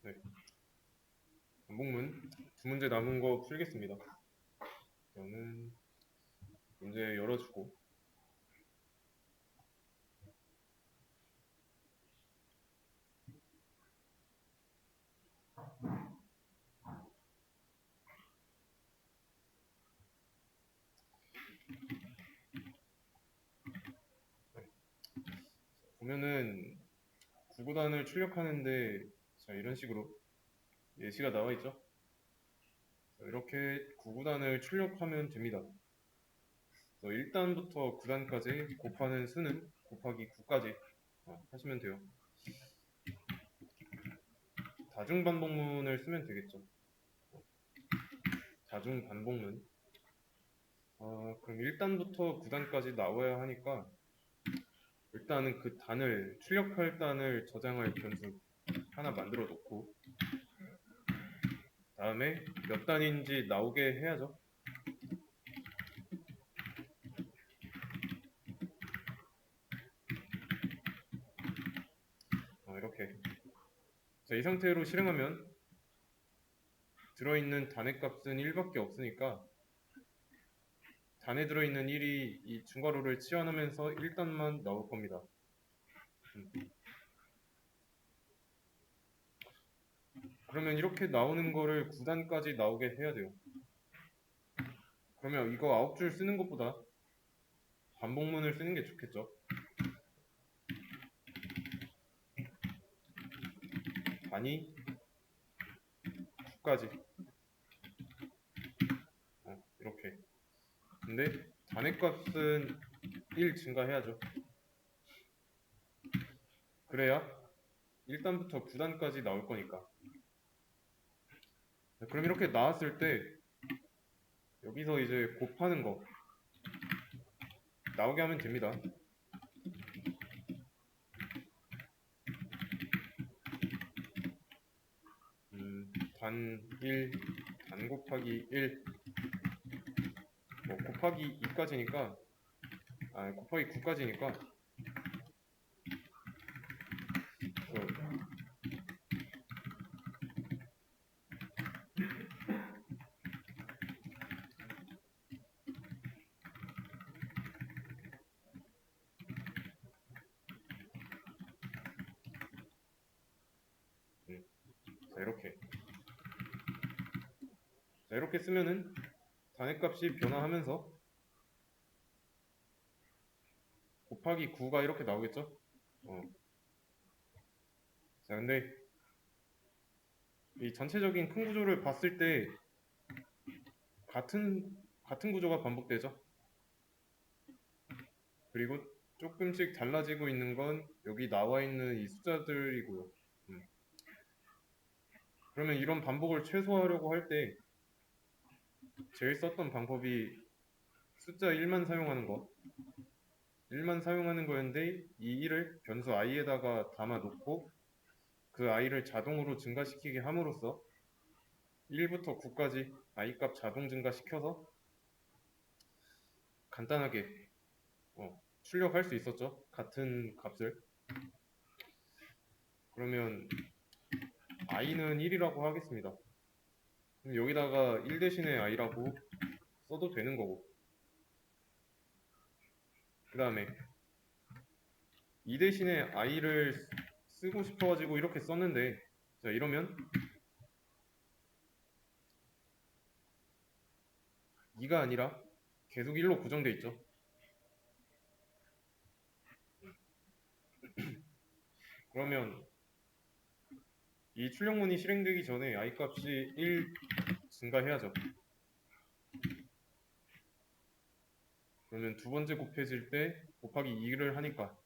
네. 반복문 두 문제 남은 거 풀겠습니다. 저는 문제 열어주고 보면은 구구단을 출력하는데 자 이런 식으로 예시가 나와 있죠. 이렇게 구구단을 출력하면 됩니다. 1단부터 9단까지 곱하는 수는 곱하기 9까지 하시면 돼요. 다중반복문을 쓰면 되겠죠. 다중반복문. 그럼 1단부터 9단까지 나와야 하니까 일단은 그 단을 출력할 단을 저장할 변수 하나 만들어 놓고 다음에 몇 단인지 나오게 해야죠. 이렇게 자, 이 상태로 실행하면 들어있는 단의 값은 1밖에 없으니까 단에 들어있는 1이 이 중괄호를 치환하면서 1단만 나올 겁니다. 그러면 이렇게 나오는 거를 9단까지 나오게 해야 돼요. 그러면 이거 9줄 쓰는 것보다 반복문을 쓰는 게 좋겠죠. 단이 9까지 이렇게. 근데 단의 값은 1 증가해야죠. 그래야 1단부터 9단까지 나올 거니까. 그럼 이렇게 나왔을 때 여기서 이제 곱하는 거 나오게 하면 됩니다. 단 1, 단 곱하기 1, 곱하기 2까지니까, 곱하기 9까지니까, 자, 이렇게. 자, 이렇게 쓰면은 단의 값이 변화하면서 곱하기 9가 이렇게 나오겠죠? 자, 근데 이 전체적인 큰 구조를 봤을 때 같은 구조가 반복되죠? 그리고 조금씩 달라지고 있는 건 여기 나와 있는 이 숫자들이고요. 그러면 이런 반복을 최소화하려고 할 때 제일 썼던 방법이 숫자 1만 사용하는 거. 1만 사용하는 거였는데 이 1을 변수 i에다가 담아 놓고 그 i를 자동으로 증가시키게 함으로써 1부터 9까지 i 값 자동 증가시켜서 간단하게 출력할 수 있었죠. 같은 값을. 그러면 i는 1이라고 하겠습니다. 그럼 여기다가 1 대신에 i라고 써도 되는 거고, 그 다음에 2 대신에 i를 쓰고 싶어가지고 이렇게 썼는데, 자 이러면 2가 아니라 계속 1로 고정돼 있죠. 그러면 이 출력문이 실행되기 전에 i 값이 1 증가해야죠. 그러면 두 번째 곱해질 때 곱하기 2를 하니까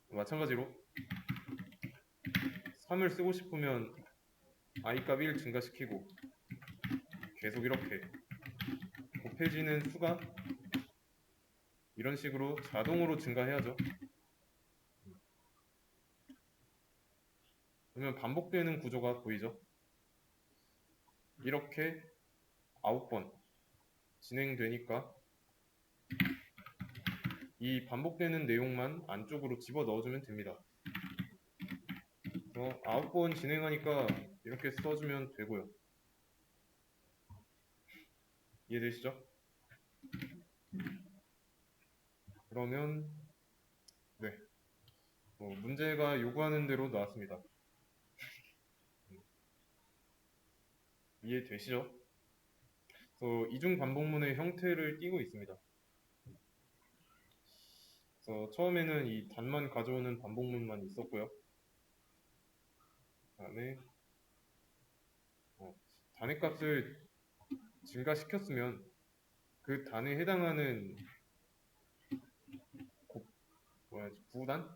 마찬가지로 3을 쓰고 싶으면 i 값 1 증가시키고 계속 이렇게 곱해지는 수가 이런 식으로 자동으로 증가해야죠. 그러면 반복되는 구조가 보이죠? 이렇게 9번 진행되니까 이 반복되는 내용만 안쪽으로 집어 넣어주면 됩니다. 9번 진행하니까 이렇게 써주면 되고요. 이해되시죠? 그러면 네, 문제가 요구하는 대로 나왔습니다. 이해되시죠? 이중 반복문의 형태를 띠고 있습니다. 처음에는 이 단만 가져오는 반복문만 있었고요. 그다음에 단의 값을 증가시켰으면 그 단에 해당하는 구단?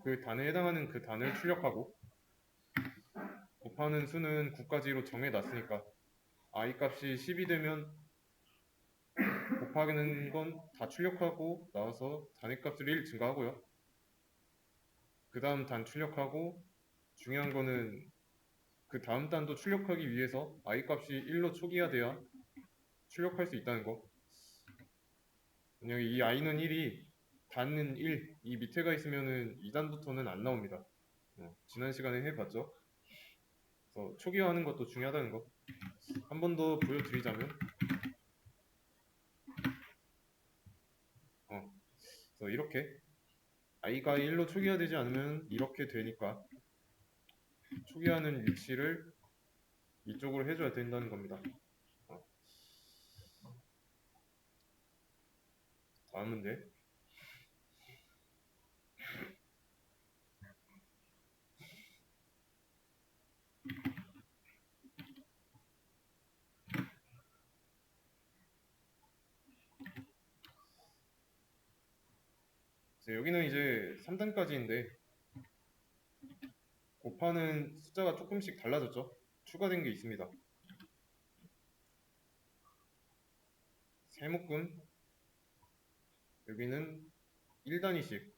그 단에 해당하는 그 단을 출력하고 곱하는 수는 9까지로 정해놨으니까 i 값이 10이 되면 곱하기는 건 다 출력하고 나와서 단의 값을 1 증가하고요. 그 다음 단 출력하고 중요한 거는 그 다음 단도 출력하기 위해서 i 값이 1로 초기화 돼야 출력할 수 있다는 거. 만약에 이 i는 1이 단은 1, 이 밑에가 있으면은 2단부터는 안 나옵니다. 지난 시간에 해봤죠? 그래서 초기화하는 것도 중요하다는 거. 한 번 더 보여드리자면 그래서 이렇게 i가 1로 초기화되지 않으면 이렇게 되니까 초기화하는 위치를 이쪽으로 해줘야 된다는 겁니다. 다음 문제. 여기는 이제 3단까지인데 곱하는 숫자가 조금씩 달라졌죠? 추가된 게 있습니다. 세묶음 여기는 1단위씩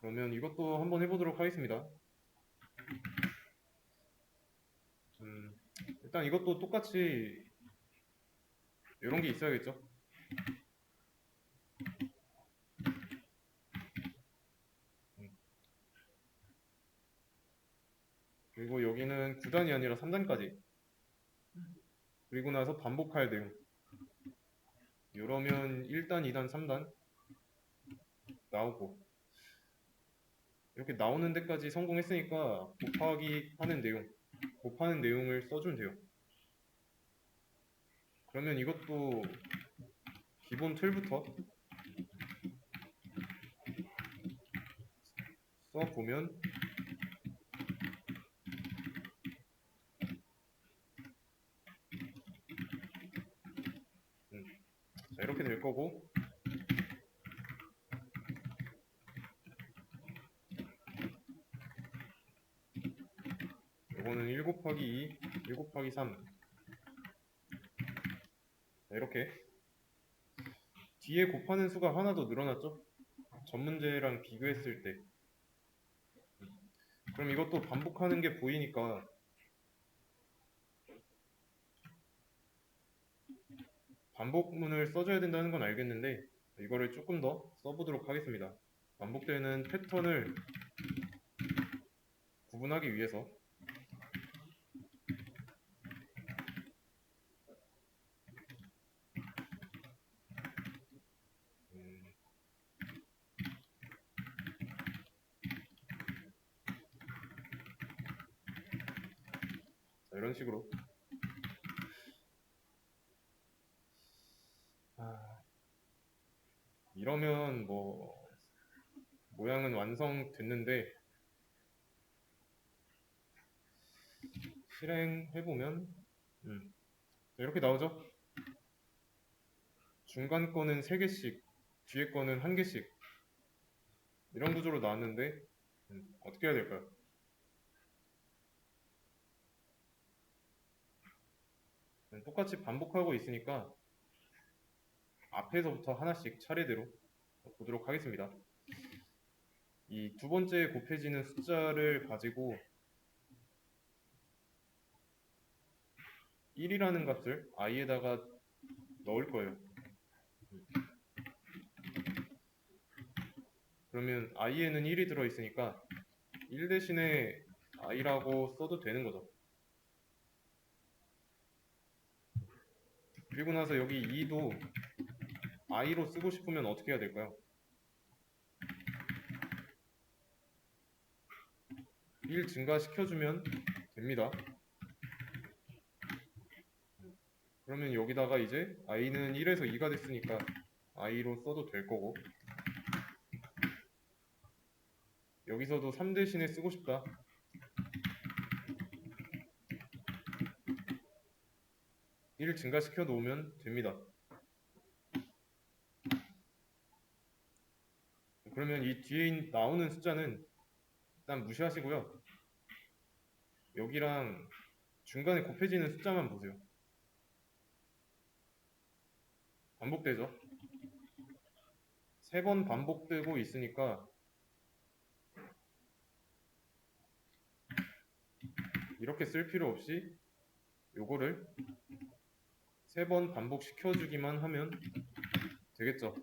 그러면 이것도 한번 해보도록 하겠습니다. 일단 이것도 똑같이 이런 게 있어야겠죠? 그리고 여기는 9단이 아니라 3단까지 그리고 나서 반복할 내용 이러면 1단, 2단, 3단 나오고 이렇게 나오는 데까지 성공했으니까 곱하기 하는 내용 곱하는 내용을 써주면 돼요. 그러면 이것도 기본 틀부터 써보면 자, 이렇게 될 거고 이거는 1 곱하기 2, 1 곱하기 3 자, 이렇게 뒤에 곱하는 수가 하나 더 늘어났죠? 전 문제랑 비교했을 때 그럼 이것도 반복하는 게 보이니까 반복문을 써줘야 된다는 건 알겠는데 이거를 조금 더 써보도록 하겠습니다. 반복되는 패턴을 구분하기 위해서 자, 이런 식으로 이러면 뭐 모양은 완성됐는데 실행해보면 이렇게 나오죠? 중간 거는 3개씩 뒤에 거는 1개씩 이런 구조로 나왔는데 어떻게 해야 될까요? 똑같이 반복하고 있으니까 앞에서부터 하나씩 차례대로 보도록 하겠습니다. 이 두 번째 곱해지는 숫자를 가지고 1이라는 값을 i에다가 넣을 거예요. 그러면 i에는 1이 들어있으니까 1 대신에 i라고 써도 되는 거죠. 그리고 나서 여기 2도 i로 쓰고 싶으면 어떻게 해야 될까요? 1 증가시켜주면 됩니다. 그러면 여기다가 이제 i는 1에서 2가 됐으니까 i로 써도 될 거고, 여기서도 3 대신에 쓰고 싶다. 1 증가시켜 놓으면 됩니다. 그러면 이 뒤에 나오는 숫자는 일단 무시하시고요. 여기랑 중간에 곱해지는 숫자만 보세요. 반복되죠? 3번 반복되고 있으니까 이렇게 쓸 필요 없이 요거를 3번 반복시켜주기만 하면 되겠죠.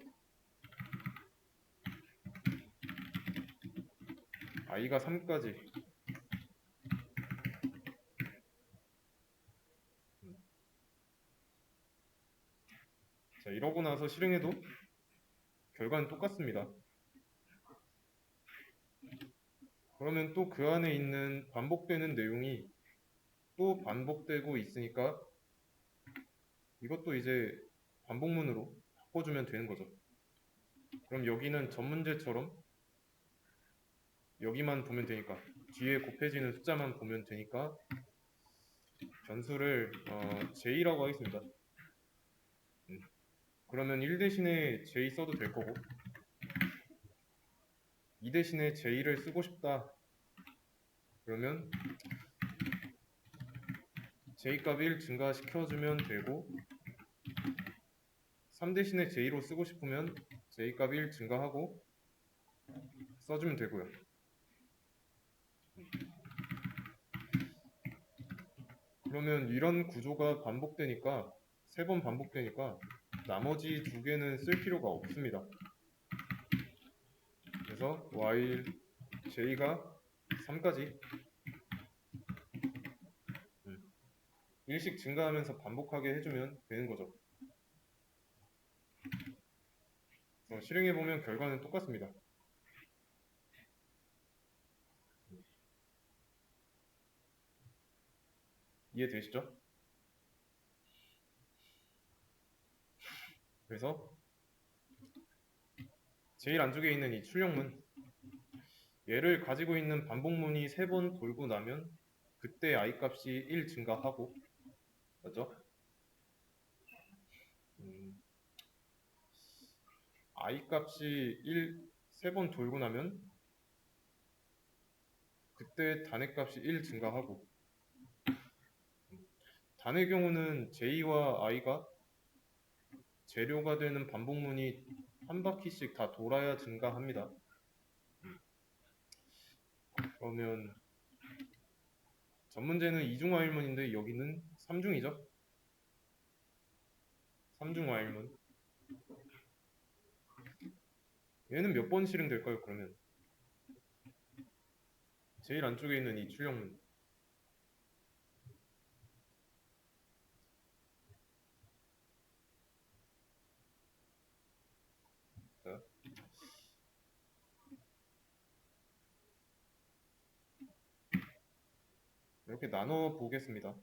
i가 3까지. 자, 이러고 나서 실행해도 결과는 똑같습니다. 그러면 또 그 안에 있는 반복되는 내용이 또 반복되고 있으니까 이것도 이제 반복문으로 바꿔주면 되는 거죠. 그럼 여기는 전 문제처럼 여기만 보면 되니까, 뒤에 곱해지는 숫자만 보면 되니까 변수를 j라고 하겠습니다. 그러면 1 대신에 j 써도 될 거고, 2 대신에 j를 쓰고 싶다 그러면 j 값 1 증가시켜주면 되고, 3 대신에 j로 쓰고 싶으면 j 값 1 증가하고 써주면 되고요. 그러면 이런 구조가 반복되니까, 3번 반복되니까 나머지 2개는 쓸 필요가 없습니다. 그래서 while j가 3까지 1씩 증가하면서 반복하게 해주면 되는 거죠. 실행해보면 결과는 똑같습니다. 이해되시죠? 그래서 제일 안쪽에 있는 이 출력문, 얘를 가지고 있는 반복문이 3번 돌고 나면 그때 i 값이 1 증가하고, 맞죠? i 값이 3번 돌고 나면 그때 단의 값이 1 증가하고, 단의 경우는 j와 i가 재료가 되는 반복문이 한 바퀴씩 다 돌아야 증가합니다. 그러면 전 문제는 2중 while문인데 여기는 3중이죠. 3중 while문. 얘는 몇 번 실행될까요, 그러면? 제일 안쪽에 있는 이 출력문. 자, 이렇게 나눠 보겠습니다.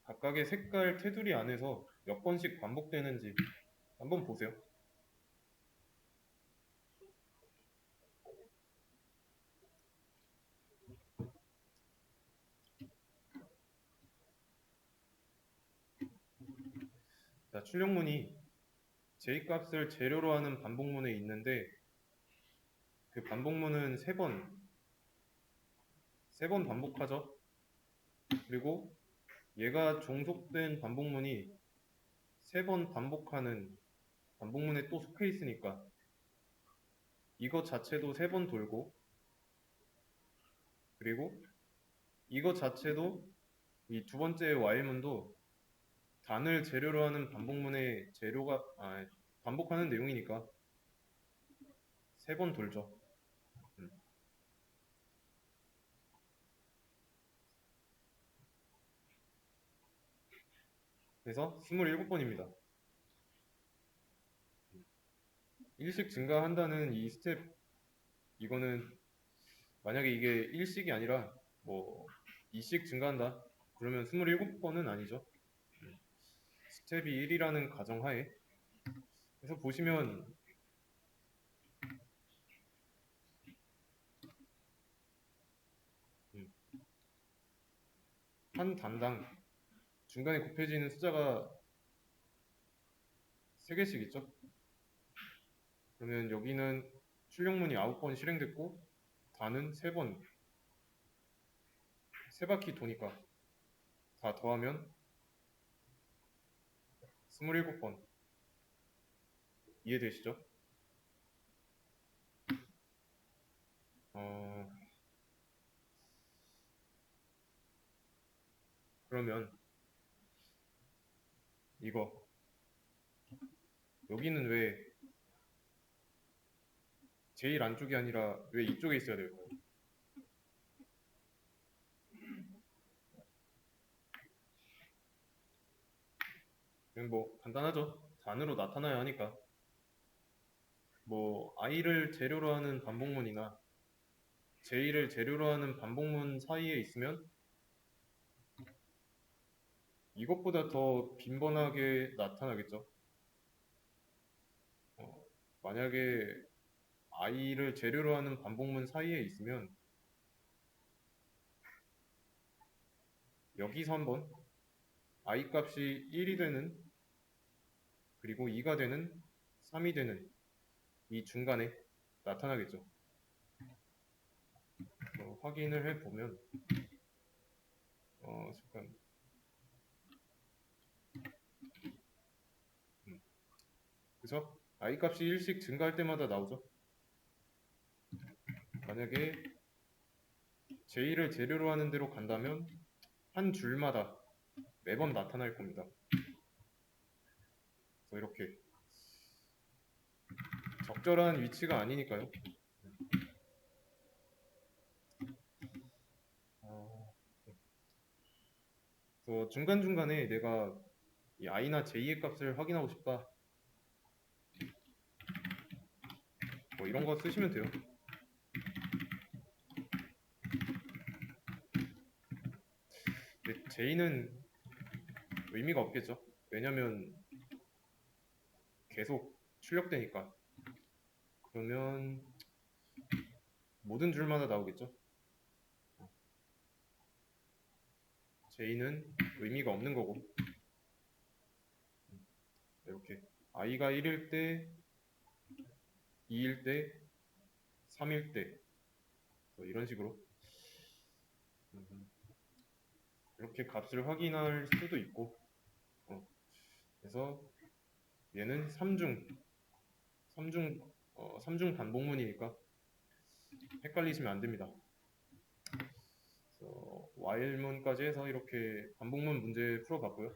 각각의 색깔 테두리 안에서 몇 번씩 반복되는지 한번 보세요. 자, 출력문이 j 값을 재료로 하는 반복문에 있는데, 그 반복문은 3번 반복하죠. 그리고 얘가 종속된 반복문이 3번 반복하는 반복문에 또 속해 있으니까 이것 자체도 3번 돌고, 그리고 이것 자체도 이 두 번째 while문도 단을 재료로 하는 반복문의 재료가 반복하는 내용이니까 세 번 돌죠. 음. 그래서 27번입니다. 일씩 증가한다는 이 스텝, 이거는 만약에 이게 1식이 아니라 뭐 2씩 증가한다 그러면 27번은 아니죠. 스텝이 1이라는 가정하에. 그래서 보시면 음, 한 단당 중간에 곱해지는 숫자가 3개씩 있죠. 그러면 여기는 출력문이 9번 실행됐고 단은 3번, 3바퀴 도니까 다 더하면 27번. 이해되시죠? 어, 그러면 이거 여기는 왜 제일 안쪽이 아니라 왜 이쪽에 있어야 될까요? 그냥 뭐 간단하죠. 단으로 나타나야 하니까. 뭐 i를 재료로 하는 반복문이나 j를 재료로 하는 반복문 사이에 있으면 이것보다 더 빈번하게 나타나겠죠. 어, 만약에 i를 재료로 하는 반복문 사이에 있으면 여기서 한번 i 값이 1이 되는 그리고 2가 되는 3이 되는 이 중간에 나타나겠죠. 확인을 해보면 잠깐 그죠? i 값이 1씩 증가할 때마다 나오죠. 만약에 j를 재료로 하는 대로 간다면 한 줄마다 매번 나타날 겁니다. 그래서 이렇게 적절한 위치가 아니니까요. 그래서 중간중간에 내가 이 i나 j의 값을 확인하고 싶다. 뭐 이런 거 쓰시면 돼요. 근데 j는 의미가 없겠죠. 왜냐면 계속 출력되니까. 그러면 모든 줄마다 나오겠죠. j는 의미가 없는 거고. 이렇게 i가 1일 때, 2일 때, 3일 때, 뭐 이런 식으로 이렇게 값을 확인할 수도 있고. 그래서 얘는 3중 반복문이니까 헷갈리시면 안 됩니다. while문까지 해서 이렇게 반복문 문제 풀어봤고요.